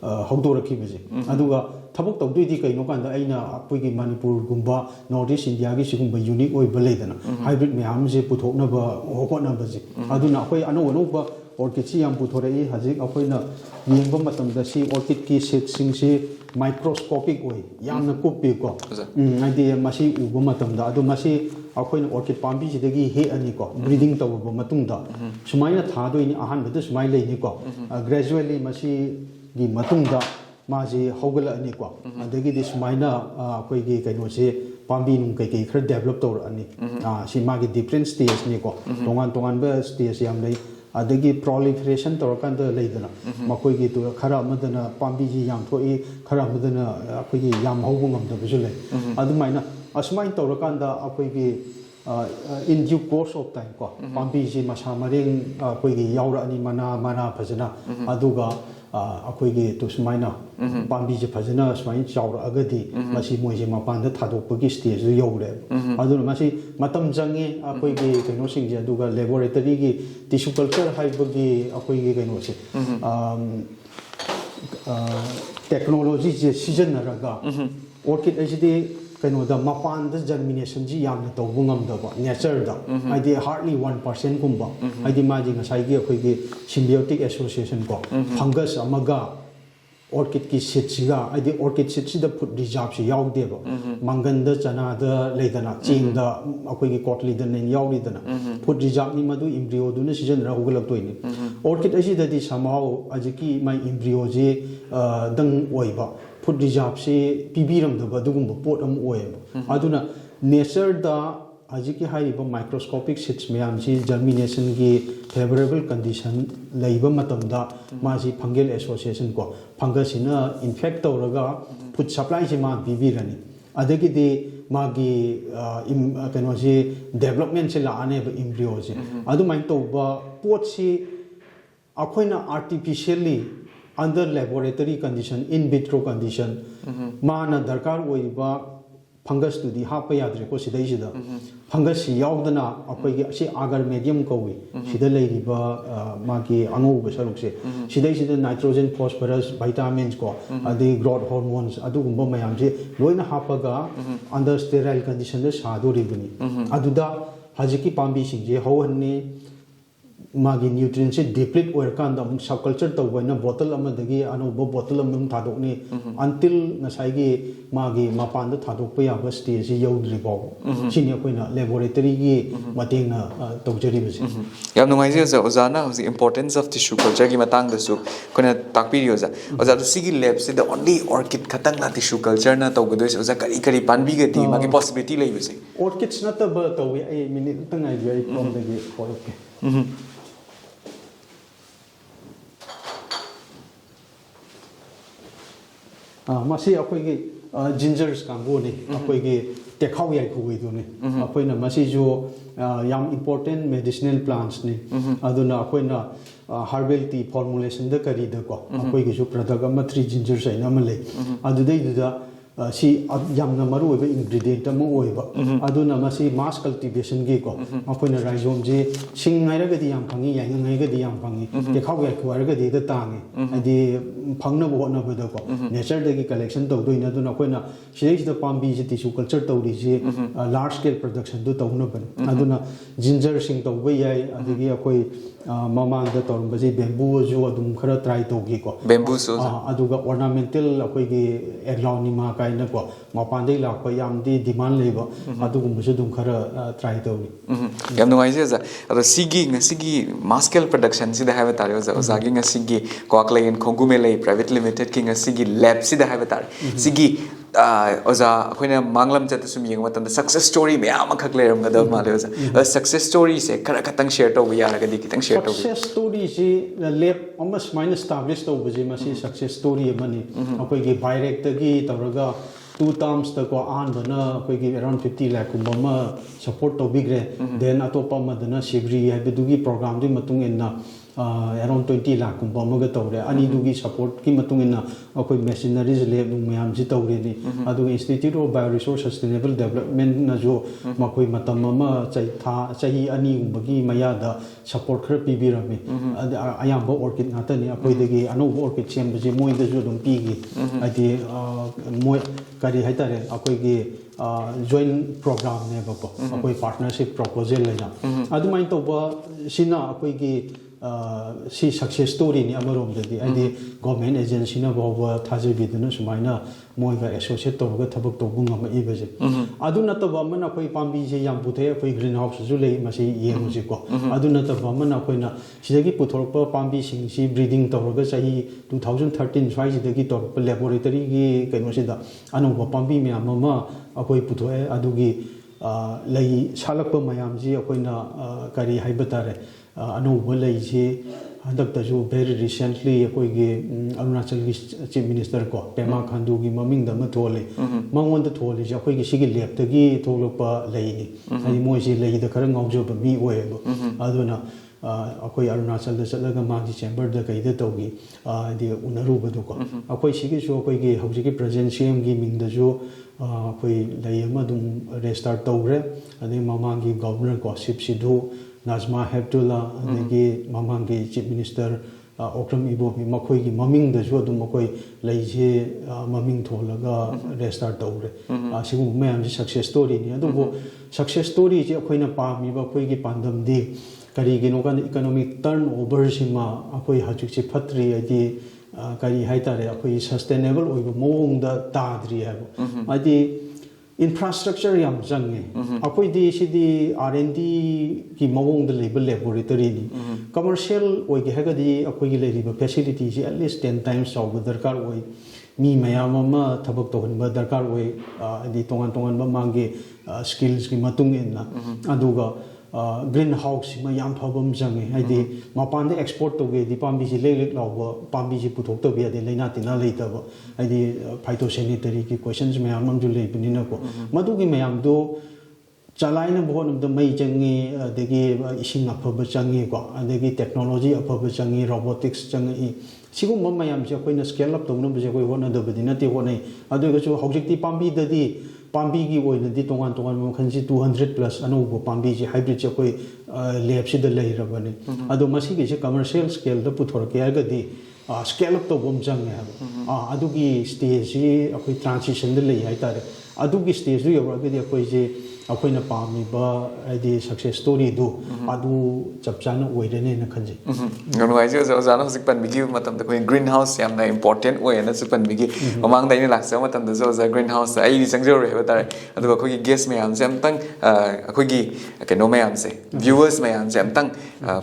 hawdoraki baje aduga thabok tawdui di kaino kan da aina apoi gi Manipur gumba North East India gi sigumba unique oi baleidana hybrid myam je puthokna ba hokona baje aduna akoi ano ba orchid si yam puthorei hajik akoi na yengba matam da si orchid ki set sing se microscopic oi yamna kupi ko ai masi uba matam da adu masi akoi na orchid pambi jidagi he ani ko breeding tawba matung da sumaina thadoi ni ahan bada sumai lei ni ko gradually masi gi matung da माजी हौगलअनी को अदगी सुमाइना अखोगी कइनोसे पांबी नुं कई खर develop तौरअनी सी मागी different stage नि को तोंगान तोंगान बे stage याम लई अदगी proliferation तौरकान the लेदना मखोगी तो खरा अमदना पांबी जी याम थोई खरा अमदना अखोगी याम हौबु ngam ले अदुमाइना असमाइन तौरकान the अखोगी in due course of time ko pambi ji masa maring koi gi yaura ani mana phajana aduga akoi gi to sumaina pambi ji phajana sumain chaura agadi masi moi ji mapan da thadok pagi stage ru yaure adu masi matam jangi akoi gi kaino sing ji aduga laboratory gi tissue culture haibagi akoi gi kaino se technology je season naraga orchid ajidi कहीं the मपान the germination जी याम तो बुंगम the nature the आइदि hardly 1% कुंबा आइदि माजी ngसाई अखोई symbiotic association को fungus अमगा orchid की seeds आइदि orchid seeds the food reserve से याव देबो मंगन द चना द लेदना चिंग द अखोई कोटली द ने याव लिदना फूड रिजर्व नि मदु एम्ब्रियो दुन सीजन रा होगलक तोइनि orchid असी ददि समाव अजिकी माई एम्ब्रियो जे दंग ओइबा फूड रिजर्व से पीबीरमदब अदुगुंब पोट अम ओएब अदुना नेचर दा हजिकी हाइरिबा माइक्रोस्कोपिक सीड्स मयाम सी जर्मिनेशन की फेवरेबल कंडीशन लैब मतमदा मासी फंगल एसोसिएशन को फंगसिना इन्फेक्ट तौरगा फूड सप्लाई से मा पीबीरनी अदगिदि मागी कनोसी डेवलपमेंट से लाने एम्ब्रियो से अदुमाइन तौबा pot C अखोइना artificially under laboratory condition in vitro condition mana darkar oiba fungus to di hapa yadre ko sidai sida fungus si yaudana apai gi si agar medium ko wi sida leiriba magi angu ba saruk se sidai sida nitrogen phosphorus vitamins ko adi growth hormones adu gumba mayam se loina hapa ga under sterile condition de sadu ribuni aduda hajiki pambi sing je hohanni मागी nutrients से deplete ओरकान the subculture तौबना बोतल अमदगी अनोबो बोतल अमम थादोकनी until नसाइगी मागी मपान the थादोक पे याबा stage से यौद्रिबो सिनि अखोइना laboratory की मतेंगना तौजरिबसे याम नुंगाइजे ओजाना हजि importance of tissue culture की मतंग दसु कोना ताकपिरियो जा ओजा द सिगी लैब से द ओनली ऑर्किड खतंग ना टिश्यू कल्चर ना तौगदोस ओजा करी करी पानबी गति मागी पॉसिबिलिटी लेबसे ऑर्किड्स नतब तौवे ए मिनिट तंगाइ जै फ्रॉम दगी ओके मासी अखोई जिंजर्स कांगोनी अखोई टेखाउ याई खुगुइदुनी अखोइना मासी जो याम इंपोर्टेंट मेडिसिनल प्लांट्स ने अदुना अखोइना हर्बल टी फॉर्मुलेशन द करी द को अखोई गिसु प्रोडक्ट अमा 3 जिंजर्स आइना मले अदुदै दुदा सी यामना मरु ओइबा इंग्रेडिएंट अमा ओइबा अदुना मासी मास कल्टीवेशन गी को अखोइना राइजोम जे सिंग नाइरगदि याम फंगी याइंग नाइगदि याम फंगी टेखाउ याई खुवारगदि द तांगे अदि फंगनबो होनबद को नेचर दगी कलेक्शन तौदोइना अदुना अखोइना सिदैसिदा पांबी जे टिश्यू कल्चर तौरी जे लार्ज स्केल प्रोडक्शन दु तौनबन अदुना जिंजर सिंग तौबा याई अदगी अखोइ ममांग द तौरबजे बेम्बू जो अदुम खरा ट्राई तौगी को बेम्बू सो अदुगा ऑर्नामेंटल अखोइगी एग्लाउनिमा काइना को मपांदे लाखो यामदी डिमांड लेबो अदुगुमबसु दुम खरा ट्राई तौरी याम नुंगाइजे जा अदो सिगी ngसिगी मास स्केल प्रोडक्शन सिदा हाइबा तारे ओजागी ngसिगी Kwaklei&Khongumelei प्राइवेट लिमिटेड की ngसिगी लैब सिदा हाइबा तारे सिगी ओजा अखोइना मांगलम जत सुम यंग मतन सक्सेस स्टोरी मयाम खक लेरम गद माले ओजा सक्सेस स्टोरी से खरा खतंग शेयर तो यारगदी कितंग शेयर तो सक्सेस स्टोरी से लैब अमस माइनस एस्टैब्लिश तो बजे मसी सक्सेस स्टोरी मनी अखोइगी डायरेक्ट तगी तौरगा 2 terms तको आन बना अखोइगी अराउंड 50 लाख कुंबमा सपोर्ट तो बिग्रे देन अतोपा मदना सिग्री हाइबदुगी प्रोग्राम दि मतुंग इन्ना around 20 lakh kumba maga tawre ani dugi support ki matungina akoi machineries lab nu mayam ji tawre ni adu Institute of Bioresource Sustainable Development na jo makoi matam ma chahi ani umbagi maya da support khar pi bi rame ayam ba orchid ngata ni akoi degi anu orchid chem ji moi da jo dum pi gi adi moi kari haitare akoi gi joint program ne ba ko akoi partnership proposal la ja adu mai to ba sina akoi gi C success story नि अमरोमदि आइदि government agency ना बाबा थाजेबिदना सुमाइना मोइगा associate तौरगा थबक तौबु ngam इबजे अदु नतबा मन अखोइ पाम्बी जे याम पुथे अखोइ green house जु लेइ मसि येमुजि को अदु नतबा मन अखोइना सिदगी पुथोरप पाम्बी सिंगसि ब्रीडिंग तौरगा सही 2013 स्वाइ जिदगी तौरप लैबोरेटरी गी कैनोसिदा अनोबा पाम्बी म्याम मा अखोइ पुथोए अदुगी लई सालक मयाम जी अखोइना करी हाइबतारे अनोबा लई जी हदक्तजु very recently अखोइगे अरुणाचल की चीफ मिनिस्टर को पेमा खांडू की ममिंग दम थोले मंगोन द थोले जे अखोइगे सिगे लेब तगी थोलपा लईनी हादि मोइसि लई द खर ngawjob mi ओयबो अदुना अखोइ अरुणाचल द चलगा मागी चेंबर द कइदे तौगी दि उनरुबदु को अखोइ सिगे सो अखोइगे हौजिगे प्रेजेंट सीएम की मिंग दजु अखोइ लई अमा दुम रेस्टार्ट तौरे अदि ममांगी गवर्नर को SIP Sindhu Najma Hebdullah adagi mamangi chief minister Okram Ibobi makhoi maming da ju adu makhoi leije maming tholaga restart tawre asigu mayam ji success story ni adu bo success story ji akhoina pami ba khoi gi pandam di kari gi no kan economic turnover sima akhoi hajik chi phatri adi kari haitare akhoi sustainable oiba mong da tadri ha adi infrastructure yam jange akoi di sidi R&D ki mawong de label laboratory ni commercial oi ge haga di akoi gi leriba facilities at least 10 times saw darkar oi mi mayam ma thabak tohan ba darkar oi di tongan tongan ba mangi skills ki matung inna aduga greenhouse ma yam phabam jange haidi mapan de export to ge di pambi ji lek law pambi ji puthok to be de leina tina leita ba haidi phytosanitary ki questions me amam ju le binina ko madu gi mayam do chalaina bon of the mai jangi degi ising aphaba jangi ko adegi technology aphaba jangi robotics jangi sigum mayam je koina scale up to no je koi wona da bedina te wona adu ga chu hojik ti pambi da di Pambi ki oil di tongan tongan mo khansi 200 plus anu bo pambi ji hybrid che koi lab si de lai rabane adu masi ki je commercial scale da puthor ke ga di scale up to bom jang ya adu ki stage ji akoi transition de lai ai tare adu ki stage du yawra ge di akoi je akoi na pami ba adi success story du adu chapchana oirene na khanje ngonu ai je zana hosik pan bigi matam da koi greenhouse yam na important way na supan bigi mamang dai ni laksa matam da zo greenhouse ai di changjo re ba tare adu ko gi guest me am sam tang akoi gi ke no me am se viewers me am sam tang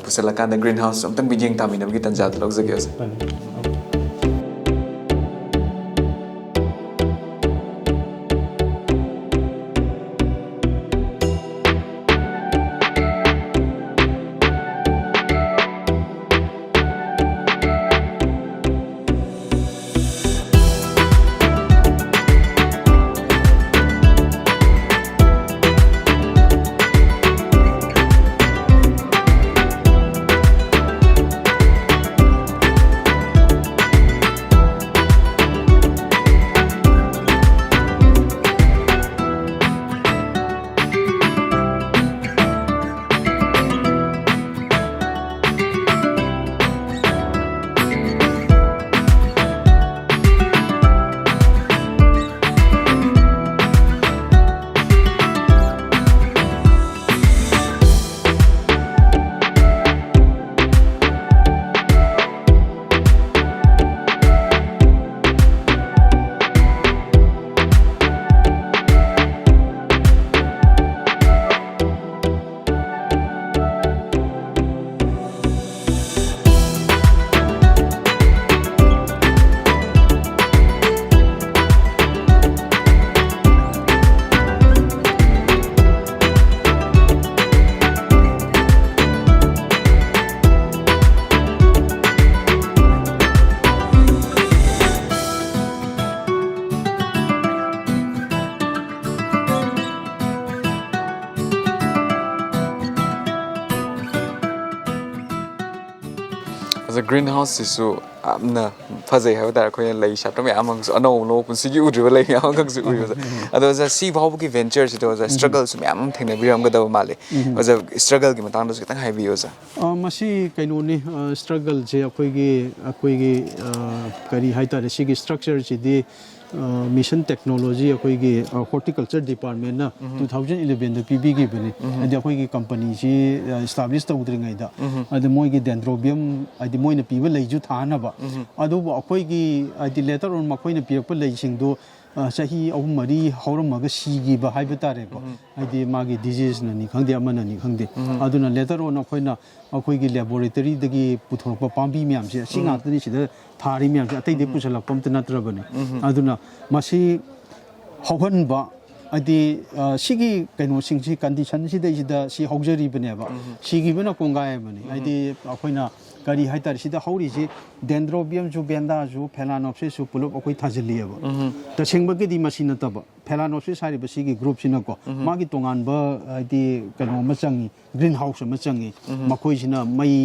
pusala kan da greenhouse am tang bijing tamina gi tanja da log zage se greenhouse is amna phazai ha da ko lai shap ta me amang ano no pun si u dri lai amang ka su u ado za si bhaw ki ventures it was a struggles me am theng na biram ga da male was a struggle ki matang da tang hai bi oza masi kaino ni struggle je akoi gi kari hai ta si gi structure ji di mission technology अखोई के horticulture department ना 2011 the PB की बने अदे अखोई की company ची establish तौद्रिंग आइदा अदे मोई की dendrobium अदे मोई न पीबल लेजु था ना बा अदो अखोई की अदे later on मखोई न पीरक पर लेजिंग दो चाही अहम मरी हौरम मग सीगी बहाई बतारे को अदे मागी disease न निखंदे अमन निखंदे अदुना later on अखोई न अखोई की laboratory दगी पुथोरप पांबी म्याम से सिंगातनी सिदा थारी म्याम से अतै दे पुछला पंत नत्रबने अदुना मसी हौहनबा अदि सिगी कैनो सिंगसी कंडीशन सिदा सिदा सि हौजरी बनेबा सिगी बना कोंगाय बने अदि अखोइना करी हाइतार सिदा हौरी से डेंड्रोबियम जो बेंदा जो फेलानोप्सिस जो पुलप अखोइ थाजलिएबा तसेंबगे दि मसी नतब फेलानोप्सिस हारि बसिगी ग्रुप सिनको मागी तोंगानबा अदि कैनो मचंगी ग्रीन हाउस मचंगी मखोइसिना मई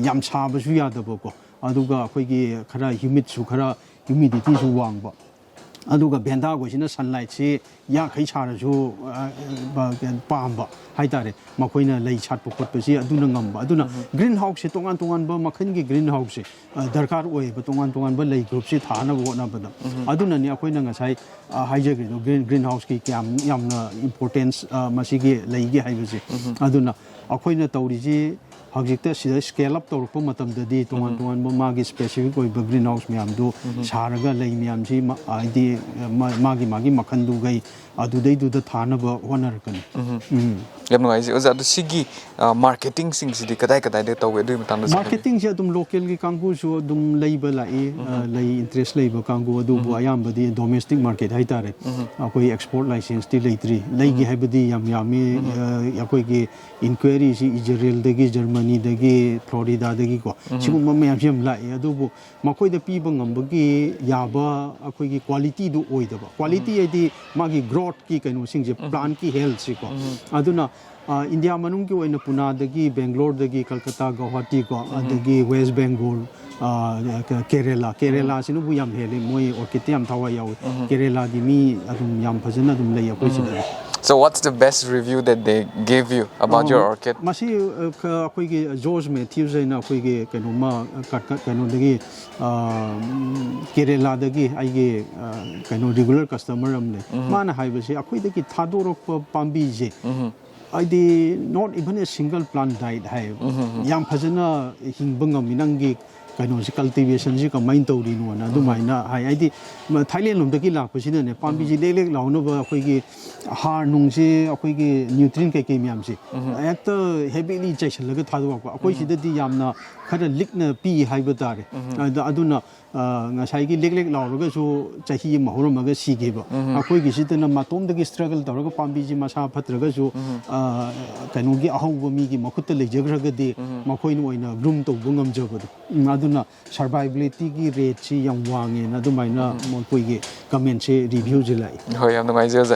याम साबसु यादबको अदुगा अखोइगी खरा ह्यूमिड सु खरा ह्यूमिडिटी सु वांगबा अदुगा बेंदा गोसिना सनलाइट से या खै सारसु पामबा हाइतारे मखोइना लै छाटप खोटपसि अदुना ngamba अदुना ग्रीन हाउस से तोंगान तोंगान बा मखन की ग्रीन हाउस से दरकार ओए ब तोंगान तोंगान बा लै ग्रुप से थाना बोना बदा अदुना नि अखोइना ngasai हाइजेग्रि दो ग्रीन हाउस की क्याम यामना इंपोर्टेंस मसिगे लैगे हाइबसे अदुना अखोइना तौरिजि हजिकता सिदा स्केल अप तौरप मतमददी तोंगान तोंगान मागी स्पेसिफिक ओइब ग्रीन हाउस म्यामदो सारगा लै म्यामसि आइदि मागी मखनदु गई अदुदै दुदा थानब होनरकन यम नोइसे ओजा द सिगी मार्केटिंग सिंग सिदि कदाय कदाय दे तौवे दुइ मतंग मार्केटिंग से अदुम लोकल की कांगु सु अदुम लैब लाई लै इंटरेस्ट लैब कांगु अदु बु आयामबदी डोमेस्टिक मार्केट हाइतारे अकोइ एक्सपोर्ट लाइसेंस ति लैत्रि लैगी हाइबदी याम यामी अकोइ की इंक्वायरी सि इजराइल दगी जर्मनी दगी फ्लोरिडा दगी को सिगुम मयाम सिम लाई अदु बु मकोइ द पीब ngambगी याबा अकोइ की क्वालिटी दु ओइदबा क्वालिटी आइदि मागी ग्रोथ की कैनो सिंग जे प्लांट की हेल्थ सिको अदुना इंडिया मनुंग की ओइना पुना दगी बेंगलोर दगी कलकत्ता गुवाहाटी को दगी वेस्ट बेंगल केरला सिनु बु याम हेले मोय ऑर्किड याम थावा याव केरला दी मी अदुम याम फजना अदुम लैया कोइसिदा So what's the best review that they gave you about your orchid? Masi akoi ki George Matthews na akoi ki kanoma kano dagi Kerala dagi aige kano regular customer amne mana haibase akoi dagi thadorok pambi je aide not even a single plant died hai yam phajana hingbangam minangi कनो से cultivation से कमाइन तौरी no ना दुमाइना हाय आइदि Thailand लोम दगी लाखपसिना ने पांबी जी lake लाउनो बा अखोई की हार नुंग से अखोई की न्यूट्रिएंट के म्याम से एक हेवीली चैसन लग थादो अखोई सिददी यामना खरा लिकना पी हाइबा तारे अदुना ngasai gi lek lauraga su chahi mahuramaga sigeba akoi gi sidana matom dagi struggle tawraga pambi ji masa phatraga su kanu gi ahauba mi gi makutta lejagraga de makoi no oina groom to bungam jabadu aduna survivability gi rate si yam wange na dumaina makoi gi comment se review jilai hoi am ngai je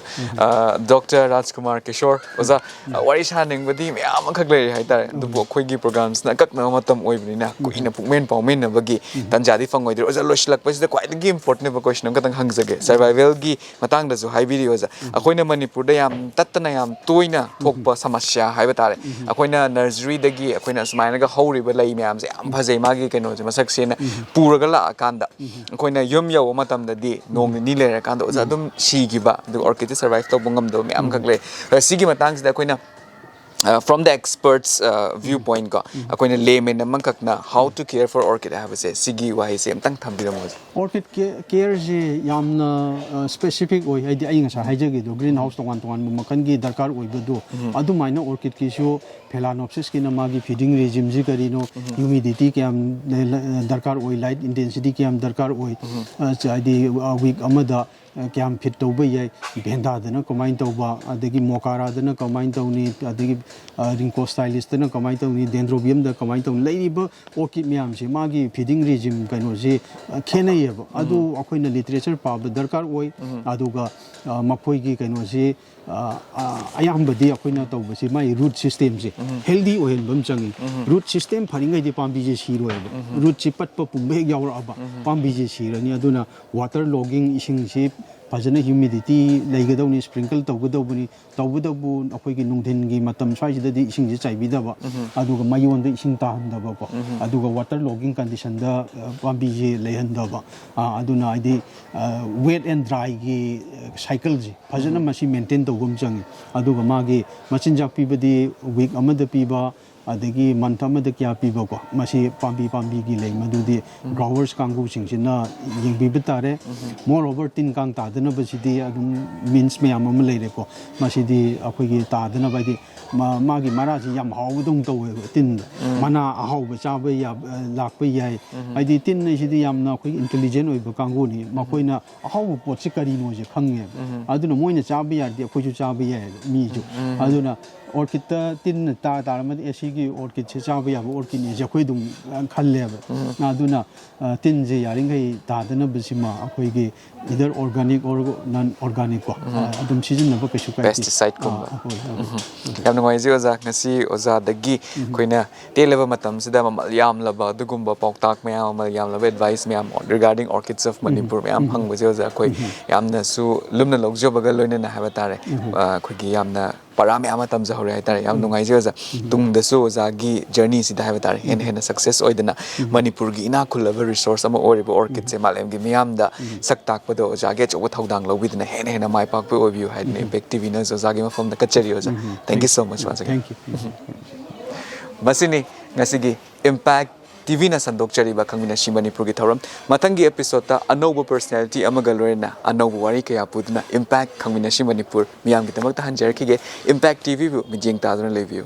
Dr. Rajkumar Kishor oza wari shaning badi myam khak le hai tare du khoi gi programs na kak na matam oibni na kuina pukmen pawmen na bagi tanjadi fangoi oza loslak pasida quite the important question ka tang hangjage survival gi matang da ju hai video za akoina manipur da yam tatna yam toina thokpa samasya hai batare akoina nursery da gi akoina smaina ga hori ba lai myam se am phajai magi kaino je masak se na puraga la akanda akoina yum yaw matam da di nong ni le ra kan da oza dum si gi ba the orchid survive to bungam do myam khak le sigi matang da akoina from the experts viewpoint ko akoina layman amang kakna how to care for orchid have say sigi wa se amtang thambiramo orchid care je yamna specific oi ai ai ngasa haijagi do greenhouse tongan tongan makan gi darkar oi do adu maina orchid ki so phalaenopsis ki na magi feeding regime ji kari no humidity ki am darkar oi light intensity ki am darkar oi ai week amada क्या हम fit तौब याय भेंदा दना कमाइन तौबा अदगी मोकारा दना कमाइन तौनी अदगी रिंको stylist दना कमाइन तौनी Dendrobium the कमाइन तौ लैरिब orchid ma'am से मागी फीडिंग रिजिम कनो से खेनयब अदु अखोइना लिटरेचर पाब दरकार ओय अदुगा मखोइ की कनो से अयामबदी अखोइना तौबसी माई रूट सिस्टम से हेल्दी ओहेलबम चंगी रूट सिस्टम फरिंगै दि पाम्बी जे सिरोयब रूट सि पटप पुंबे यावराबा पाम्बी जे सिरनी अदुना वाटर लॉगिंग इसिंग से ꯐꯖꯅ ꯍ꯭ꯌꯨꯃꯤꯗꯤꯇꯤ ꯂꯩꯒꯗꯧꯅꯤ ꯁ꯭ꯄ꯭ꯔꯤꯡꯀꯜ ꯇꯧꯒꯗꯧꯕꯅꯤ ꯇꯧꯕꯗꯕꯨ ꯑꯩꯈꯣꯏꯒꯤ ꯅꯨꯡꯊꯤꯟꯒꯤ ꯃꯇꯝ ꯁ꯭ꯋꯥꯏꯁꯤꯗꯗꯤ ꯏꯁꯤꯡꯁꯦ ꯆꯥꯏꯕꯤꯗꯕ ꯑꯗꯨꯒ ꯃꯌꯣꯟꯗ ꯏꯁꯤꯡ ꯇꯥꯍꯟꯗꯕꯀꯣ ꯑꯗꯨꯒ ꯋꯥꯇꯔ ꯂꯣꯒꯤꯡ ꯀꯟꯗꯤꯁꯟꯗ ꯄꯥꯝꯕꯤꯁꯦ ꯂꯩꯍꯟꯗꯕ ꯑꯗꯨꯅ ꯍꯥꯏꯗꯤ ꯋꯦꯠ ꯑꯦꯟ ꯗ꯭ꯔꯥꯏꯒꯤ ꯁꯥꯏꯀꯜꯁꯦ ꯐꯖꯅ ꯃꯁꯤ ꯃꯦꯟꯇꯦꯟ ꯇꯧꯕ ꯑꯃ ꯆꯪꯉꯤ ꯑꯗꯨꯒ ꯃꯥꯒꯤ ꯃꯆꯤꯟꯖꯥꯛ ꯄꯤꯕꯗꯤ ꯋꯤꯛ ꯑꯃꯗ ꯄꯤꯕ ꯑꯗꯒꯤ ꯃꯟꯊ ꯑꯃꯗ ꯀꯌꯥ ꯄꯤꯕꯀꯣ ꯃꯁꯤ ꯄꯥꯝꯕꯤꯒꯤ ꯂꯩ ꯃꯗꯨꯗꯤ ꯒ꯭ꯔꯥꯎꯋꯔꯁ ꯀꯥꯡꯕꯨꯁꯤꯡꯁꯤꯅ ꯌꯦꯡꯕꯤꯕ ꯇꯥꯔꯦ ꯃꯣꯔ ꯑꯣꯚꯔ ꯇꯤꯟ ꯀꯥꯡ ꯇꯥꯗꯅꯕꯁꯤꯗꯤ ꯑꯗꯨꯝ ꯃꯤꯟꯁ ꯃꯌꯥꯝ ꯑꯃ ꯂꯩꯔꯦꯀꯣ ꯃꯁꯤꯗꯤ ꯑꯩꯈꯣꯏꯒꯤ ꯇꯥꯗꯅꯕ ꯍꯥꯏꯗꯤ ꯃꯥꯒꯤ ꯃꯔꯥꯁꯤ ꯌꯥꯝ ꯍꯥꯎꯕꯗꯧꯅ ꯇꯧꯋꯦꯕ ꯇꯤꯟꯗ ꯃꯅꯥ ꯑꯍꯥꯎꯕ ꯆꯥꯕ ꯂꯥꯛꯄ ꯌꯥꯏ ꯍꯥꯏꯗꯤ ꯇꯤꯟ ꯍꯥꯏꯁꯤꯗꯤ ꯌꯥꯝꯅ ꯑꯩꯈꯣꯏꯒꯤ ꯏꯟꯇꯦꯂꯤꯖꯦꯟ ꯑꯣꯏꯕ ꯀꯥꯡꯕꯨꯅꯤ ꯃꯈꯣꯏꯅ ꯑꯍꯥꯎꯕ ꯄꯣꯠꯁꯤ ꯀꯔꯤꯅꯣꯁꯦ ꯈꯪꯉꯦꯕ ꯑꯗꯨꯅ ꯃꯣꯏꯅ ꯆꯥꯕ ꯌꯥꯔꯗꯤ ꯑꯩꯈꯣꯏꯁꯨ ꯆꯥꯕ ꯌꯥꯏꯑꯕ ꯃꯤꯁꯨ ꯑꯗꯨꯅ ꯑꯣꯔꯀꯤꯗꯇ ꯇꯤꯟꯅ ꯇꯥꯔꯝꯃꯗꯤ ꯁꯤꯒꯤ ꯑꯣꯔꯀꯤꯗꯁꯦ ꯆꯥꯕ ꯌꯥꯕ ꯑꯣꯔꯀꯤꯗꯅꯦꯁꯦ ꯑꯩꯈꯣꯏ ꯑꯗꯨꯝ ꯈꯜꯂꯦꯕ ꯑꯗꯨꯅ ꯇꯤꯟꯁꯦ ꯌꯥꯔꯤꯈꯩ ꯇꯥꯗꯅꯕꯁꯤꯃ ꯑꯩꯈꯣꯏꯒꯤ ꯏꯗꯔ ꯑꯣꯔꯒꯥꯅꯤꯛ ꯑꯣꯔ ꯅꯟ ꯑꯣꯔꯒꯥꯅꯤꯛ ꯀꯣ ꯑꯗꯨꯝ ꯁꯤꯖꯤꯟꯅꯕ ꯀꯩꯁꯨ ꯀꯥꯏꯗꯦ ꯄꯦꯁꯇꯤꯁꯥꯏꯗꯀꯨꯝꯕ ꯌꯥꯝ ꯅꯨꯡꯉꯥꯏꯖꯩ ꯑꯣꯖꯥ ꯉꯁꯤ ꯑꯣꯖꯥꯗꯒꯤ ꯑꯩꯈꯣꯏꯅ ꯇꯦꯜꯂꯕ ꯃꯇꯝꯁꯤꯗ ꯃꯃꯜ ꯌꯥꯝꯂꯕ ꯑꯗꯨꯒꯨꯝꯕ ꯄꯥꯎꯇꯥꯛ ꯃꯌꯥꯝ ꯑꯃ ꯌꯥꯝꯂꯕ ꯑꯦꯗꯚꯥꯏꯁ ꯃꯌꯥꯝ ꯔꯤꯒꯥꯔꯗꯤꯡ ꯑꯣꯔꯀꯤꯗ꯭ꯁ ꯑꯣꯐ ꯃꯅꯤꯄꯨꯔ ꯃꯌꯥꯝ ꯐꯪꯕꯁꯦ ꯑꯣꯖꯥ ꯑꯩꯈꯣꯏ ꯌꯥꯝꯅꯁꯨ ꯂꯨꯝꯅ ꯂꯧꯖꯕꯒ ꯂꯣꯏꯅꯅ ꯍꯥꯏꯕ ꯇꯥꯔꯦ ꯑꯩꯈꯣꯏꯒꯤ ꯌꯥꯝꯅ ꯄꯔꯥ ꯃꯌꯥꯝ ꯑꯃ ꯇꯝꯖꯍꯧꯔꯦ ꯍꯥꯏꯇꯥꯔꯦ ꯌꯥꯝ ꯅꯨꯡꯉꯥꯏꯖꯩ ꯑꯣꯖꯥ ꯇꯨꯡꯗꯁꯨ ꯑꯣꯖꯥꯒꯤ ꯖꯔꯅꯤꯁꯤꯗ ꯍꯥꯏꯕ ꯇꯥꯔꯦ ꯍꯦꯟꯅ ꯁꯛꯁꯦꯁ ꯑꯣꯏꯗꯅ ꯃꯅꯤꯄꯨꯔꯒꯤ ꯏꯅꯥꯛ ꯈꯨꯜꯂꯕ ꯔꯤꯁꯣꯔꯁ ꯑꯃ ꯑꯣꯏꯔꯤꯕ ꯑꯣꯔꯀꯤꯗꯁꯦ ꯃꯥꯂꯦꯝꯒꯤ ꯃꯤꯌꯥꯝꯗ ꯁꯛ ꯇꯥꯛꯄꯗ ꯑꯣꯖꯥꯒꯤ ꯑꯆꯧꯕ ꯊꯧꯗꯥꯡ ꯂꯧꯕꯤꯗꯨꯅ ꯍꯦꯟꯅ ꯃꯥꯏ ꯄꯥꯛꯄ ꯑꯣꯏꯕꯤꯌꯨ ꯍꯥꯏꯗꯅ ꯏꯝꯄꯦꯛ ꯇꯤꯚꯤꯅꯁꯨ ꯑꯣꯖꯥꯒꯤ ꯃꯐꯝꯗ ꯀꯠꯆꯔꯤ ꯑꯣꯖꯥ thank you so much once again ꯃꯁꯤꯅꯤ ꯉꯁꯤꯒꯤ ꯏꯝꯄꯦꯛ ꯇꯤꯚꯤꯅ ꯁꯟꯗꯣꯛꯆꯔꯤꯕ ꯈꯪꯃꯤꯟꯅꯁꯤ ꯃꯅꯤꯄꯨꯔꯒꯤ ꯊꯧꯔꯝ ꯃꯊꯪꯒꯤ ꯑꯦꯄꯤꯁꯣꯗꯇ ꯑꯅꯧꯕ ꯄꯔꯁꯣꯅꯦꯂꯤꯇꯤ ꯑꯃꯒ ꯂꯣꯏꯅꯅ ꯑꯅꯧꯕ ꯋꯥꯔꯤ ꯀꯌꯥ ꯄꯨꯗꯨꯅ ꯏꯝꯄꯦꯛ ꯈꯪꯃꯤꯟꯅꯁꯤ ꯃꯅꯤꯄꯨꯔ ꯃꯤꯌꯥꯝꯒꯤꯗꯃꯛꯇ ꯍꯟꯖꯔꯛꯈꯤꯒꯦ ꯏꯝꯄꯦꯛ ꯇꯤꯚꯤꯕꯨ ꯃꯤꯠꯌꯦꯡ ꯇꯥꯗꯨꯅ ꯂꯩꯕꯤꯌꯨ